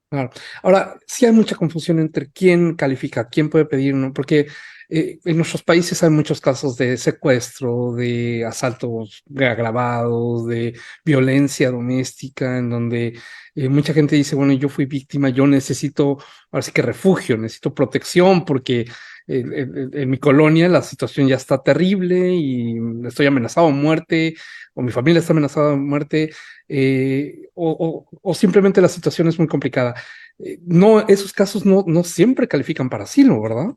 Claro. Ahora, sí hay mucha confusión entre quién califica, quién puede pedir, ¿no? Porque en nuestros países hay muchos casos de secuestro, de asaltos agravados, de violencia doméstica, en donde mucha gente dice, bueno, yo fui víctima, yo necesito, ahora sí que refugio, necesito protección, porque en mi colonia la situación ya está terrible y estoy amenazado de muerte, o mi familia está amenazada de muerte, o simplemente la situación es muy complicada. No, esos casos no siempre califican para asilo, ¿verdad?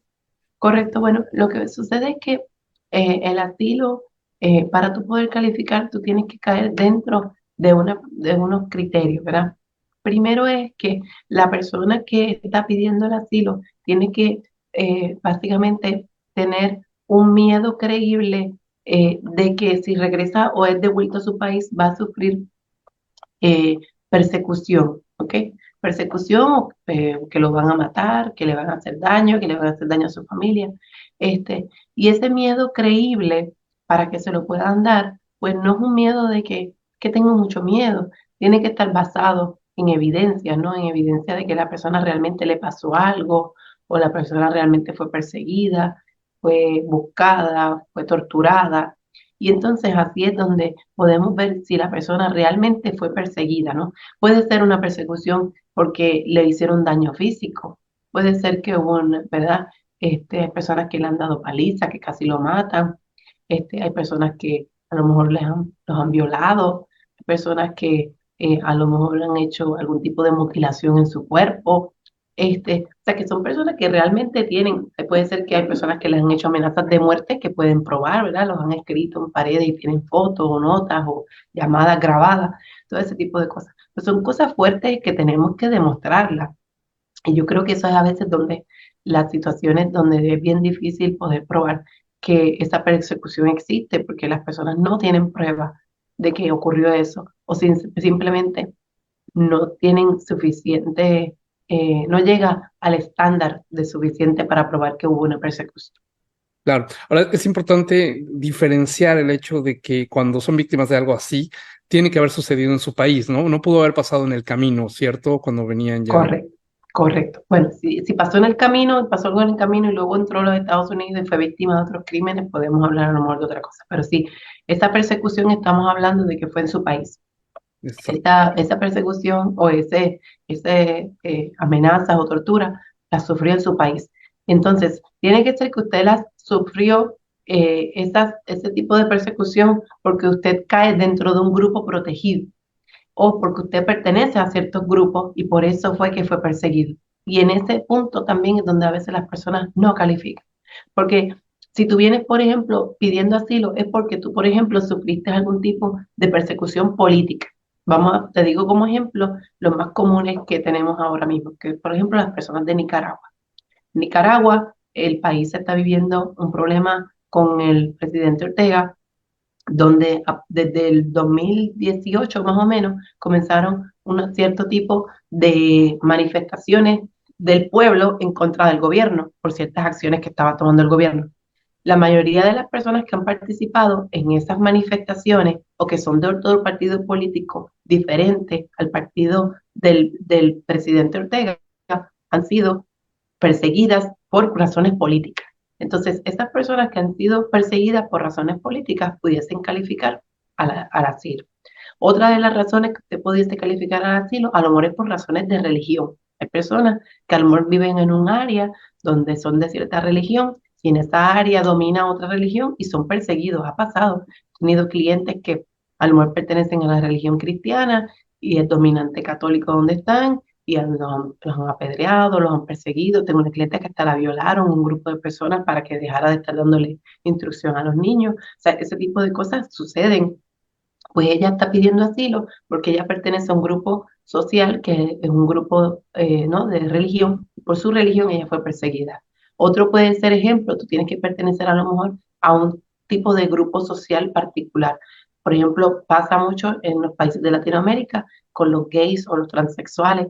Correcto, bueno, lo que sucede es que el asilo, para tú poder calificar, tú tienes que caer dentro de unos criterios, ¿verdad? Primero es que la persona que está pidiendo el asilo tiene que básicamente tener un miedo creíble de que si regresa o es devuelto a su país va a sufrir eh, persecución, ¿ok? Persecución, que los van a matar, que le van a hacer daño, que le van a hacer daño a su familia. Y ese miedo creíble para que se lo puedan dar, pues no es un miedo de que tengo mucho miedo, tiene que estar basado en evidencia, ¿no? En evidencia de que la persona realmente le pasó algo o la persona realmente fue perseguida, fue buscada, fue torturada. Y entonces así es donde podemos ver si la persona realmente fue perseguida, ¿no? Puede ser una persecución porque le hicieron daño físico, puede ser que hubo, ¿verdad? Hay personas que le han dado paliza, que casi lo matan, hay personas que a lo mejor los han violado, hay personas que a lo mejor le han hecho algún tipo de mutilación en su cuerpo, o sea, que son personas que realmente tienen, puede ser que hay personas que les han hecho amenazas de muerte que pueden probar, ¿verdad? Los han escrito en paredes y tienen fotos o notas o llamadas grabadas, todo ese tipo de cosas. Pues son cosas fuertes que tenemos que demostrarlas. Y yo creo que eso es a veces donde las situaciones donde es bien difícil poder probar que esa persecución existe, porque las personas no tienen pruebas de que ocurrió eso, o simplemente no tienen suficiente, no llega al estándar de suficiente para probar que hubo una persecución. Claro. Ahora, es importante diferenciar el hecho de que cuando son víctimas de algo así, tiene que haber sucedido en su país, ¿no? No pudo haber pasado en el camino, ¿cierto? Cuando venían ya. Correcto, correcto. Bueno, si pasó en el camino, pasó algo en el camino y luego entró a los Estados Unidos y fue víctima de otros crímenes, podemos hablar a lo mejor de otra cosa. Pero sí, esa persecución estamos hablando de que fue en su país. Exacto. Esa persecución o ese amenazas o tortura la sufrió en su país. Entonces, tiene que ser que usted las sufrió ese tipo de persecución porque usted cae dentro de un grupo protegido o porque usted pertenece a ciertos grupos y por eso fue que fue perseguido. Y en ese punto también es donde a veces las personas no califican. Porque si tú vienes, por ejemplo, pidiendo asilo, es porque tú, por ejemplo, sufriste algún tipo de persecución política. Te digo como ejemplo los más comunes que tenemos ahora mismo, que por ejemplo las personas de Nicaragua. Nicaragua, el país está viviendo un problema con el presidente Ortega donde desde el 2018 más o menos comenzaron un cierto tipo de manifestaciones del pueblo en contra del gobierno por ciertas acciones que estaba tomando el gobierno. La mayoría de las personas que han participado en esas manifestaciones o que son de otro partido político diferente al partido del presidente Ortega han sido perseguidas por razones políticas. Entonces, esas personas que han sido perseguidas por razones políticas pudiesen calificar al asilo. Otra de las razones que usted pudiese calificar al asilo, a lo mejor es por razones de religión. Hay personas que a lo mejor viven en un área donde son de cierta religión y en esa área domina otra religión y son perseguidos. Ha pasado. He tenido clientes que a lo mejor pertenecen a la religión cristiana y es dominante católico donde están y los han apedreado, los han perseguido. Tengo una cliente que hasta la violaron, un grupo de personas para que dejara de estar dándole instrucción a los niños. O sea, ese tipo de cosas suceden, pues ella está pidiendo asilo porque ella pertenece a un grupo social que es un grupo ¿no? de religión. Por su religión ella fue perseguida. Otro puede ser ejemplo, tú tienes que pertenecer a lo mejor a un tipo de grupo social particular. Por ejemplo, pasa mucho en los países de Latinoamérica con los gays o los transexuales,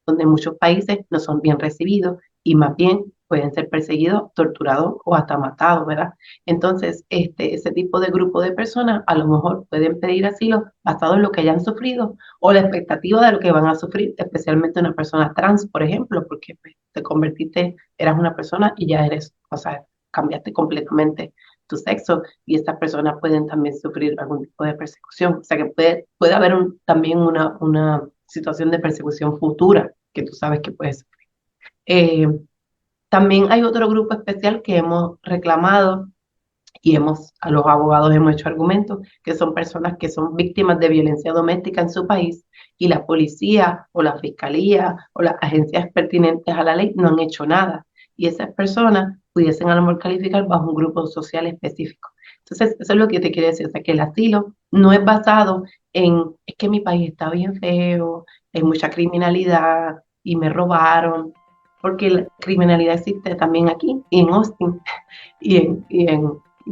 donde en muchos países no son bien recibidos y más bien pueden ser perseguidos, torturados o hasta matados, ¿verdad? Entonces, ese tipo de grupo de personas a lo mejor pueden pedir asilo basado en lo que hayan sufrido o la expectativa de lo que van a sufrir, especialmente una persona trans, por ejemplo, porque pues, te convertiste, eras una persona y ya eres, o sea, cambiaste completamente tu sexo y estas personas pueden también sufrir algún tipo de persecución. O sea que puede haber también una situación de persecución futura que tú sabes que puedes sufrir. También hay otro grupo especial que hemos reclamado y a los abogados hemos hecho argumentos, que son personas que son víctimas de violencia doméstica en su país y la policía o la fiscalía o las agencias pertinentes a la ley no han hecho nada. Y esas personas pudiesen a lo mejor calificar bajo un grupo social específico. Entonces, eso es lo que te quiero decir, o sea, que el asilo no es basado es que mi país está bien feo, hay mucha criminalidad y me robaron, porque la criminalidad existe también aquí y en Austin y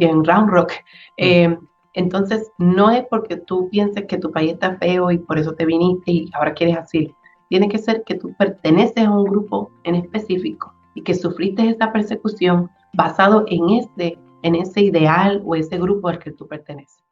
en Round Rock. Mm. Entonces, no es porque tú pienses que tu país está feo y por eso te viniste y ahora quieres asilo. Tiene que ser que tú perteneces a un grupo en específico y que sufriste esa persecución basado en ese ideal o ese grupo al que tú perteneces.